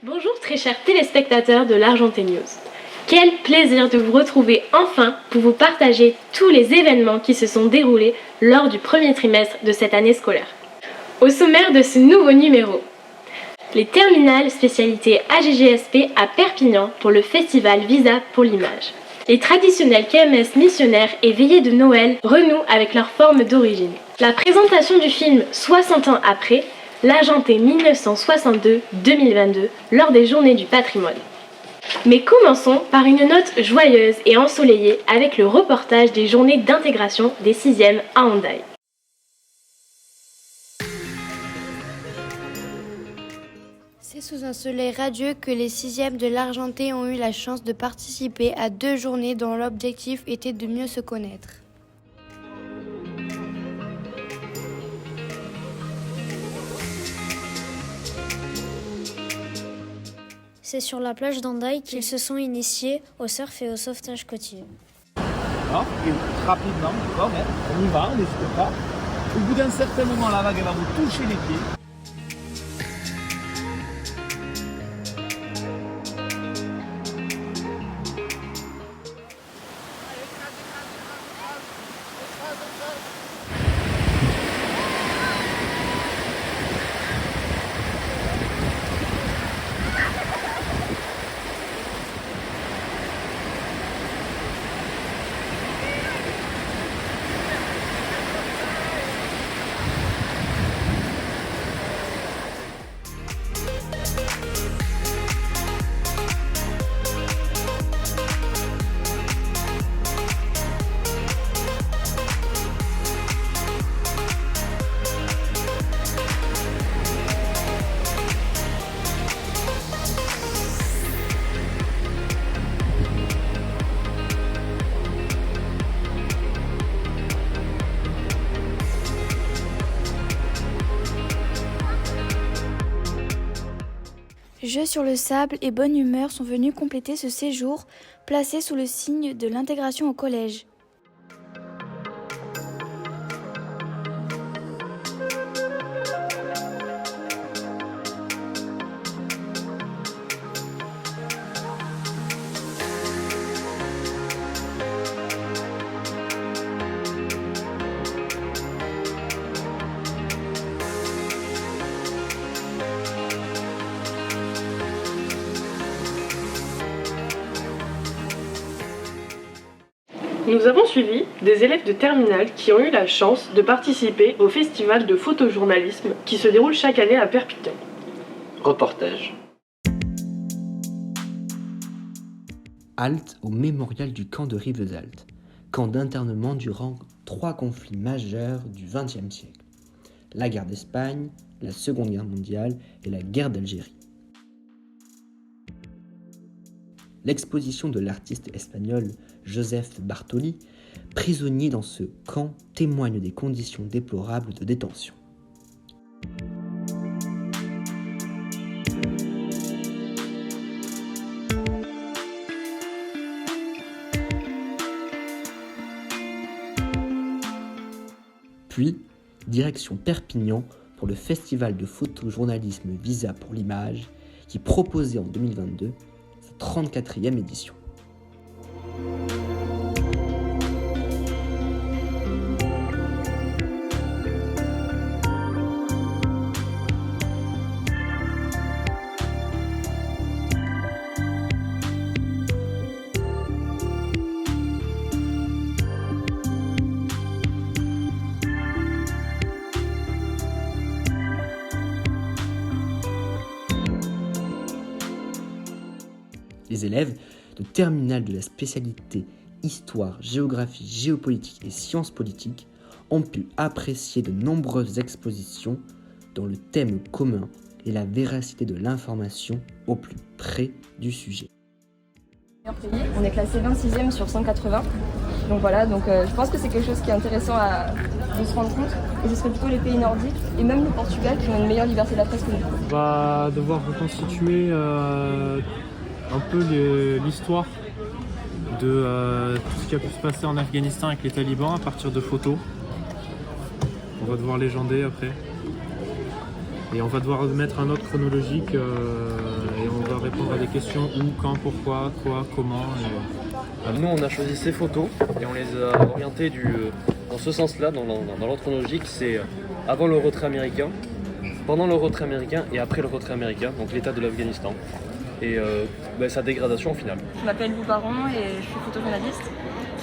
Bonjour très chers téléspectateurs de l'Argenté News. Quel plaisir de vous retrouver enfin pour vous partager tous les événements qui se sont déroulés lors du premier trimestre de cette année scolaire. Au sommaire de ce nouveau numéro, les terminales spécialité AGGSP à Perpignan pour le festival Visa pour l'image. Les traditionnels KMS missionnaires et veillées de Noël renouent avec leur forme d'origine. La présentation du film 60 ans après, l'Argenté 1962-2022 lors des Journées du patrimoine. Mais commençons par une note joyeuse et ensoleillée avec le reportage des journées d'intégration des 6e à Hendaye. C'est sous un soleil radieux que les 6e de l'Argenté ont eu la chance de participer à 2 journées dont l'objectif était de mieux se connaître. C'est sur la plage d'Hendaye qu'ils se sont initiés au surf et au sauvetage côtier. Non, et rapidement, d'accord, on y va, on n'hésite pas. Au bout d'un certain moment, la vague elle va vous toucher les pieds. Jeux sur le sable et bonne humeur sont venus compléter ce séjour, placé sous le signe de l'intégration au collège. Nous avons suivi des élèves de terminale qui ont eu la chance de participer au festival de photojournalisme qui se déroule chaque année à Perpignan. Reportage. Halte au mémorial du camp de Rivesaltes, camp d'internement durant 3 conflits majeurs du XXe siècle. La guerre d'Espagne, la Seconde Guerre mondiale et la guerre d'Algérie. L'exposition de l'artiste espagnol Joseph Bartoli, prisonnier dans ce camp, témoigne des conditions déplorables de détention. Puis, direction Perpignan pour le festival de photojournalisme Visa pour l'image qui proposait en 2022 sa 34e édition. Les élèves de terminale de la spécialité Histoire, Géographie, Géopolitique et Sciences politiques ont pu apprécier de nombreuses expositions dont le thème commun est la véracité de l'information au plus près du sujet. On est classé 26e sur 180. Donc voilà, je pense que c'est quelque chose qui est intéressant de se rendre compte. Et ce serait plutôt les pays nordiques et même le Portugal qui ont une meilleure liberté de la presse que nous. On va devoir reconstituer peu l'histoire de tout ce qui a pu se passer en Afghanistan avec les talibans à partir de photos. On va devoir légender après. Et on va devoir mettre un ordre chronologique et on va répondre à des questions où, quand, pourquoi, quoi, comment. Nous, on a choisi ces photos et on les a orientées dans ce sens-là, dans l'ordre chronologique. C'est avant le retrait américain, pendant le retrait américain et après le retrait américain, donc l'état de l'Afghanistan. Et sa dégradation au final. Je m'appelle Lou Baron et je suis photojournaliste.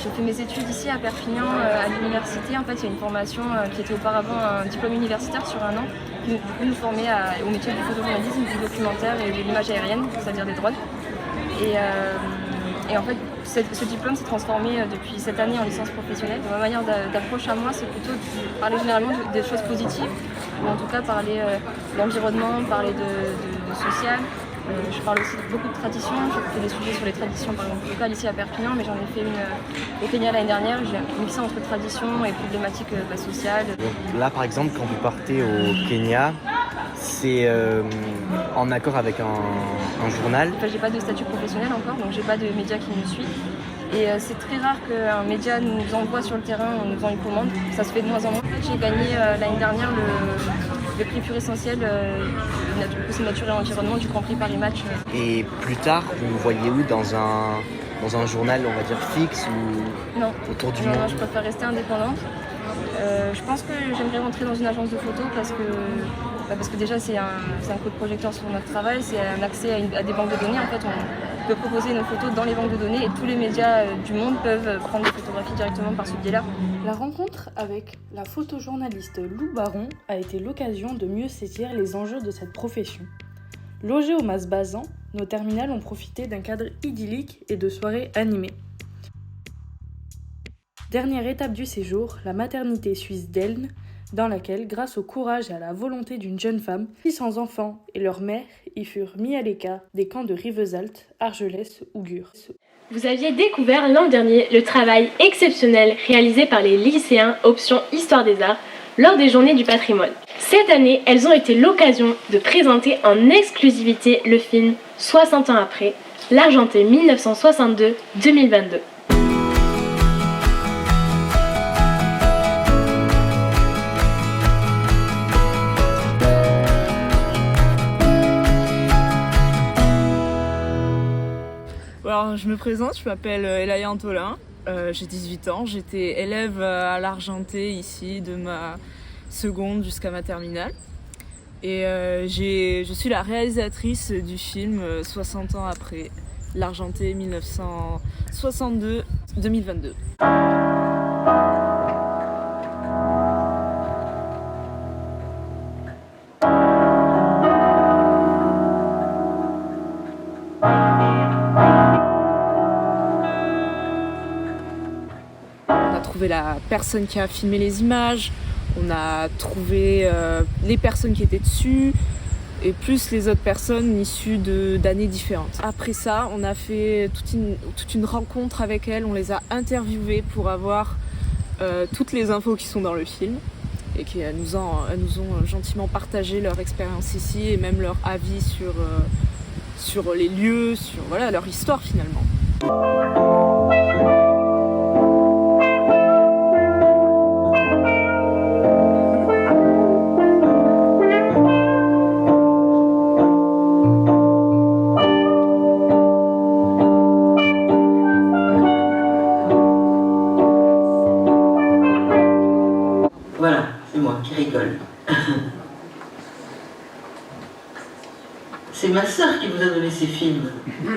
J'ai fait mes études ici à Perpignan à l'université. En fait, il y a une formation qui était auparavant un diplôme universitaire sur 1 an qui nous formait au métier du photojournalisme, du documentaire et de l'image aérienne, c'est-à-dire des drones. Et en fait, ce diplôme s'est transformé depuis cette année en licence professionnelle. Ma manière d'approche à moi, c'est plutôt de parler généralement des choses positives, ou en tout cas parler de l'environnement, parler de social. Je parle aussi beaucoup de traditions, j'ai fait des sujets sur les traditions par exemple locales ici à Perpignan, mais j'en ai fait une au Kenya l'année dernière, j'ai mixé entre traditions et problématiques sociales. Donc là par exemple quand vous partez au Kenya, c'est en accord avec un journal. Enfin, j'ai pas de statut professionnel encore, donc j'ai pas de média qui me suit. Et c'est très rare qu'un média nous envoie sur le terrain en nous faisant une commande, ça se fait de moins en moins. J'ai gagné l'année dernière le prix pur essentiel nature et environnement du Grand Prix Paris Match. Et plus tard, vous vous voyez où dans un journal, on va dire fixe ou autour du monde? Non, je préfère rester indépendante. Je pense que j'aimerais rentrer dans une agence de photo parce que déjà c'est un coup de projecteur sur notre travail, c'est un accès à des banques de données. En fait, on peut proposer nos photos dans les banques de données et tous les médias du monde peuvent prendre des photographies directement par ce biais-là. La rencontre avec la photojournaliste Lou Baron a été l'occasion de mieux saisir les enjeux de cette profession. Logés au Mas Bazan, nos terminales ont profité d'un cadre idyllique et de soirées animées. Dernière étape du séjour, la maternité suisse d'Elne, dans laquelle, grâce au courage et à la volonté d'une jeune femme, 600 enfants et leurs mères y furent mis à l'écart des camps de Rivesaltes, Argelès ou Gurs. Vous aviez découvert l'an dernier le travail exceptionnel réalisé par les lycéens option Histoire des Arts lors des Journées du patrimoine. Cette année, elles ont été l'occasion de présenter en exclusivité le film 60 ans après, l'Argenté 1962-2022. Alors, je me présente, je m'appelle Elaya Antolin, j'ai 18 ans, j'étais élève à l'Argenté ici de ma seconde jusqu'à ma terminale. Et je suis la réalisatrice du film 60 ans après, l'Argenté 1962-2022. La personne qui a filmé les images, on a trouvé les personnes qui étaient dessus et plus les autres personnes issues d'années différentes. Après ça, on a fait toute une rencontre avec elles, on les a interviewées pour avoir toutes les infos qui sont dans le film et qu'elles nous ont gentiment partagé leur expérience ici et même leur avis sur les lieux, sur leur histoire finalement. Voilà, c'est moi qui rigole. C'est ma sœur qui vous a donné ces films.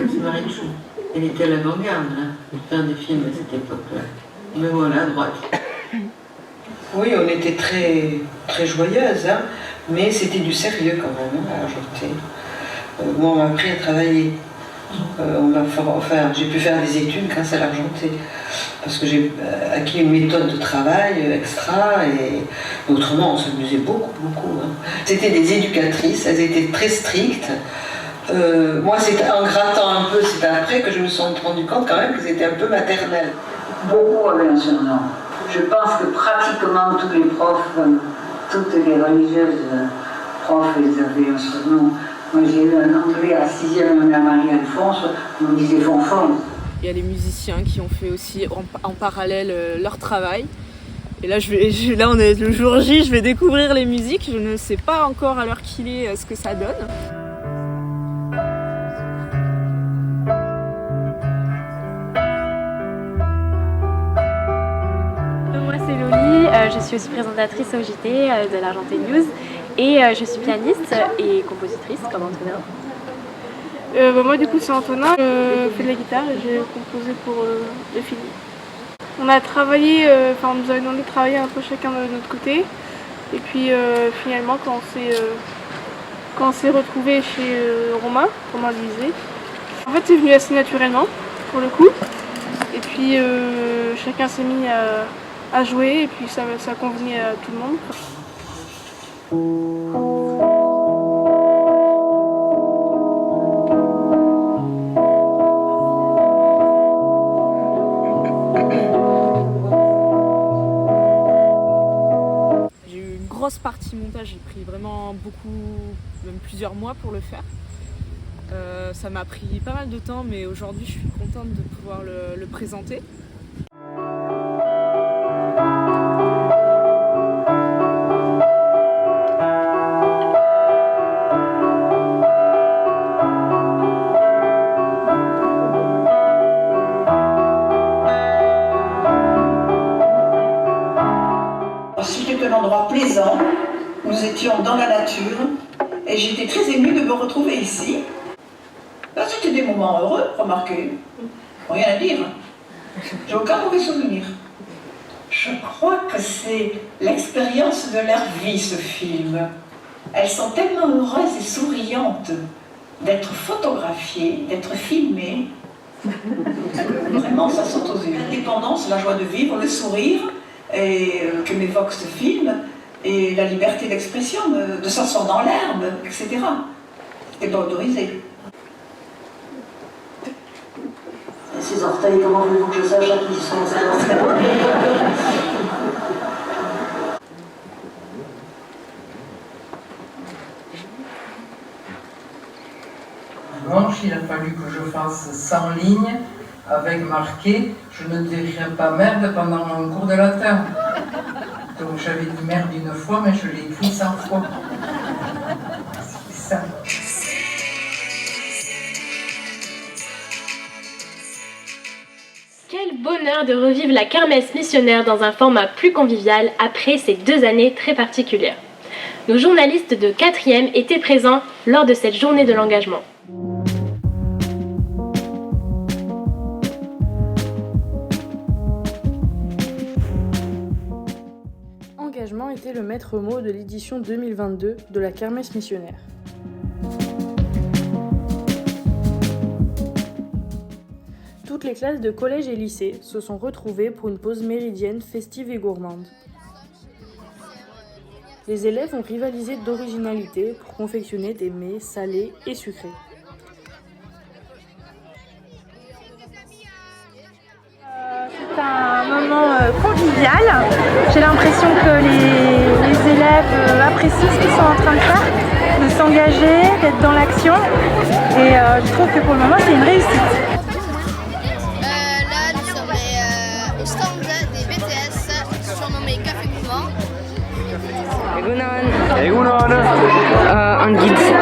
C'est Marie-Chou. Elle était à l'avant-garde, pour faire des films à cette époque-là. Me voilà, à droite. Oui, on était très, très joyeuses, mais c'était du sérieux quand même, à l'Argenté. Moi, on m'a appris à travailler. J'ai pu faire des études grâce à l'Argenté. Parce que j'ai acquis une méthode de travail extra et autrement on s'amusait beaucoup. C'était des éducatrices, elles étaient très strictes. Moi c'était en grattant un peu, c'est après que je me suis rendu compte quand même que c'était un peu maternel. Beaucoup avaient un surnom. Je pense que pratiquement tous les profs, toutes les religieuses profs, elles avaient un surnom. Moi, j'ai eu un entrée à la 6e à Marie-Alphonse, on me disait Fonfon. Il y a les musiciens qui ont fait aussi en parallèle leur travail. Et là, là, on est le jour J, je vais découvrir les musiques. Je ne sais pas encore à l'heure qu'il est ce que ça donne. Moi, c'est Loli, je suis aussi présentatrice au JT de l'Argenté News et je suis pianiste et compositrice comme Antonin. Moi, du coup, c'est Antonin, je fais de la guitare et j'ai composé pour le film. On a travaillé, on nous a demandé de travailler un peu chacun de notre côté. Et puis finalement, quand on s'est retrouvés chez Romain Lisée, en fait, c'est venu assez naturellement, pour le coup. Et puis chacun s'est mis à jouer et puis ça convenait à tout le monde. Grosse partie montage, j'ai pris vraiment beaucoup, même plusieurs mois pour le faire. Ça m'a pris pas mal de temps, mais aujourd'hui je suis contente de pouvoir le présenter. C'était un endroit plaisant, nous étions dans la nature et j'étais très émue de me retrouver ici. Là, c'était des moments heureux, remarquez, rien à dire, j'ai aucun mauvais souvenir. Je crois que c'est l'expérience de leur vie, ce film. Elles sont tellement heureuses et souriantes d'être photographiées, d'être filmées. Vraiment, ça saute aux yeux. L'indépendance, la joie de vivre, le sourire, et que m'évoque ce film, et la liberté d'expression, de s'asseoir dans l'herbe, etc. C'était pas autorisé. Et ces orteils, comment voulez-vous que je sache à qui ils sont ces orteils? Dimanche, il a fallu que je fasse 100 lignes avec marqué « Je ne dirai pas merde pendant mon cours de latin ». Donc j'avais dit merde une fois, mais je l'ai écrit 100 fois. C'est ça. Quel bonheur de revivre la kermesse missionnaire dans un format plus convivial après ces 2 années très particulières. Nos journalistes de 4e étaient présents lors de cette journée de l'engagement. Engagement était le maître mot de l'édition 2022 de la kermesse missionnaire. Toutes les classes de collège et lycée se sont retrouvées pour une pause méridienne festive et gourmande. Les élèves ont rivalisé d'originalité pour confectionner des mets salés et sucrés. C'est un moment convivial. J'ai l'impression que les élèves apprécient ce qu'ils sont en train de faire, de s'engager, d'être dans l'action. Et je trouve que pour le moment, c'est une réussite. Là, nous sommes au stand des BTS, surnommé Café Mouvement.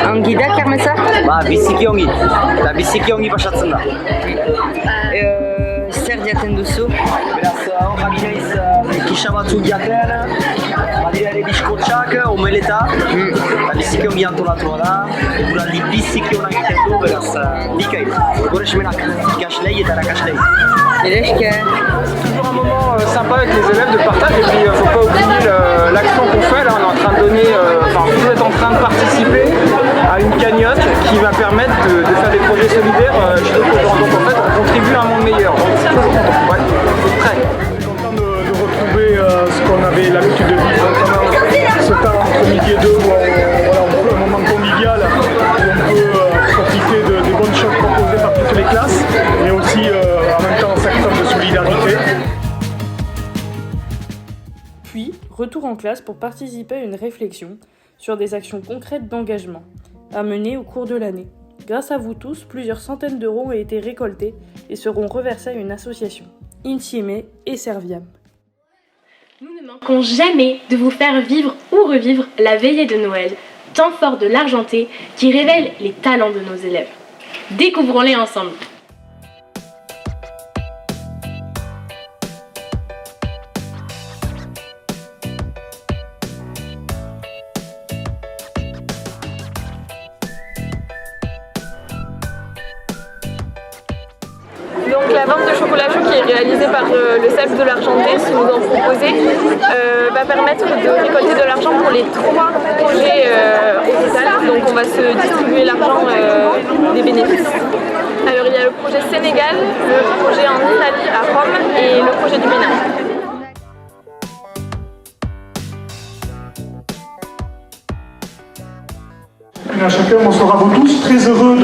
Angida kermesa? Biziki ongi. Eta biziki ongi pasatzen da. Zer jaten duzu? Beraz, hor jakinaiz kisa batzuk jaten, badira ere biskotxak, omeleta, eta biziki ongi antolatua da, eguraldi biziki onak egiten du, beraz, bikain. Goresmenak, ikaslei eta erakaslei. C'est toujours un moment sympa avec les élèves de partage et puis il ne faut pas oublier l'action qu'on fait. Là, on est en train de donner, vous êtes en train de participer à une cagnotte qui va permettre de faire des projets solidaires chez d'autres gens. Donc en fait, on contribue à un monde meilleur. Donc c'est toujours content. Ouais, très. Je suis content de retrouver ce qu'on avait l'habitude de vivre pendant ce temps entre midi et 2 où on fait un moment convivial où on peut profiter des bonnes choses proposées par toutes les classes, mais aussi en même temps un secteur de solidarité. Puis, retour en classe pour participer à une réflexion sur des actions concrètes d'engagement, à mener au cours de l'année. Grâce à vous tous, plusieurs centaines d'euros ont été récoltés et seront reversés à une association, Insieme et Serviam. Nous ne manquons jamais de vous faire vivre ou revivre la veillée de Noël, temps fort de l'Argenté qui révèle les talents de nos élèves. Découvrons-les ensemble. Donc la vente de chocolat chaud qui est réalisée par le CEF de l'Argenté, ce nous ont proposé, va permettre de récolter de l'argent pour les 3 projets au total. Donc on va se distribuer l'argent des bénéfices. Alors il y a le projet Sénégal, le projet en Italie à Rome et le projet du Bénin. À chacun, bonsoir à vous tous, très heureux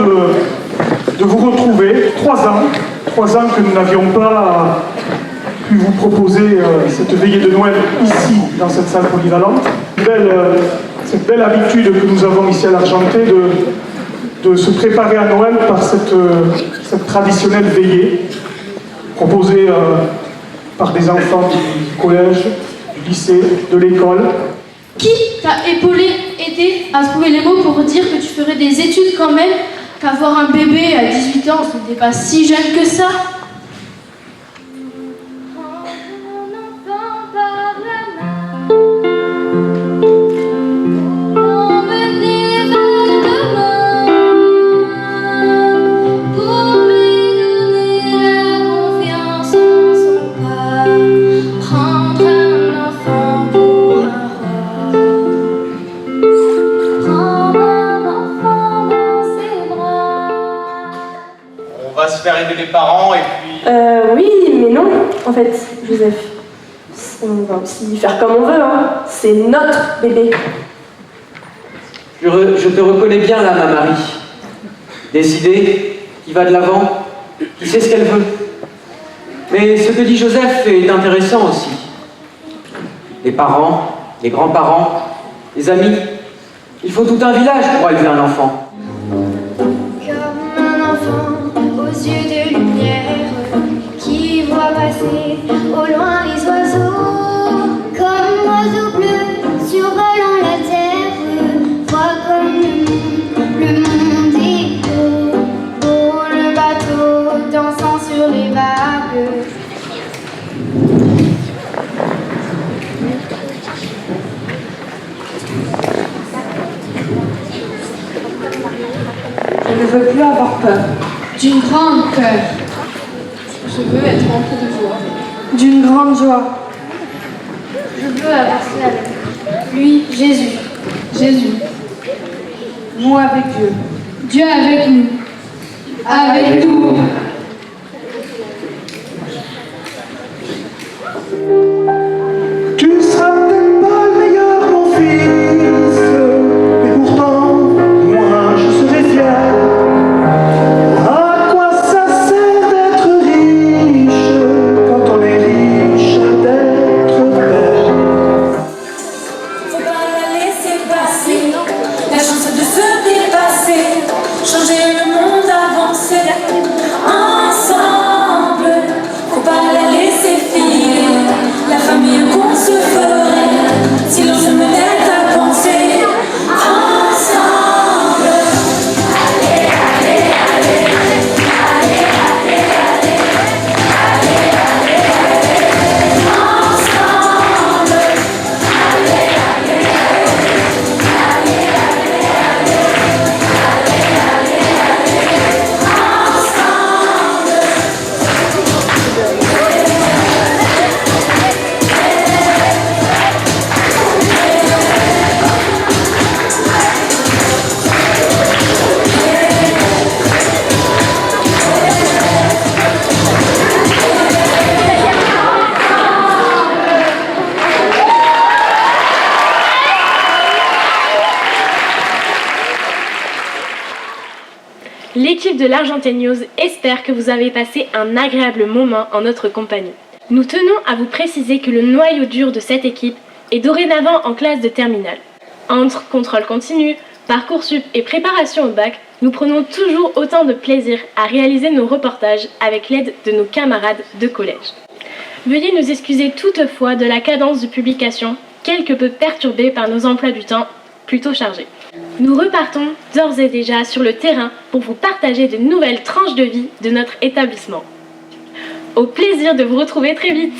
de vous retrouver. 3 ans que nous n'avions pas pu vous proposer cette veillée de Noël ici, dans cette salle polyvalente. Cette belle habitude que nous avons ici à l'Argenté de se préparer à Noël par cette traditionnelle veillée proposée par des enfants du collège, du lycée, de l'école. Qui t'a épaulé, aidé à trouver les mots pour dire que tu ferais des études quand même, qu'avoir un bébé à 18 ans, ce n'était pas si jeune que ça? Faire aider les parents et puis... Oui, mais non, en fait, Joseph. On va aussi faire comme on veut, hein. C'est notre bébé. Je te reconnais bien là, ma Marie. Décidée, qui va de l'avant, qui sait ce qu'elle veut. Mais ce que dit Joseph est intéressant aussi. Les parents, les grands-parents, les amis. Il faut tout un village pour élever un enfant. Aux yeux de lumière qui voit passer au loin les oiseaux, comme oiseaux bleus survolant la terre, vois comme le monde est beau, le bateau dansant sur les vagues. Je ne veux plus avoir peur. D'une grande peur. Je veux être rempli de joie. D'une grande joie. Je veux avancer avec lui, Jésus. Jésus. Nous avec Dieu. Dieu avec nous. Avec nous. Tu seras peut-être pas le meilleur, mon fils, mais pourtant, moi je serai fier. À quoi ça sert d'être riche quand on est riche d'être père? Faut pas la laisser passer, la chance de se dépasser, changer le monde, avancer ensemble. Faut pas la laisser filer, la famille qu'on se ferait si l'on se mettait à penser ensemble. Allez, allez, allez, allez, allez, allez, allez, allez, allez, ensemble. Allez, allez, allez, allez, allez, L'équipe de l'Argenté News espère que vous avez passé un agréable moment en notre compagnie. Nous tenons à vous préciser que le noyau dur de cette équipe est dorénavant en classe de terminale. Entre contrôle continu, Parcoursup et préparation au bac, nous prenons toujours autant de plaisir à réaliser nos reportages avec l'aide de nos camarades de collège. Veuillez nous excuser toutefois de la cadence de publication, quelque peu perturbée par nos emplois du temps plutôt chargés. Nous repartons d'ores et déjà sur le terrain pour vous partager de nouvelles tranches de vie de notre établissement. Au plaisir de vous retrouver très vite!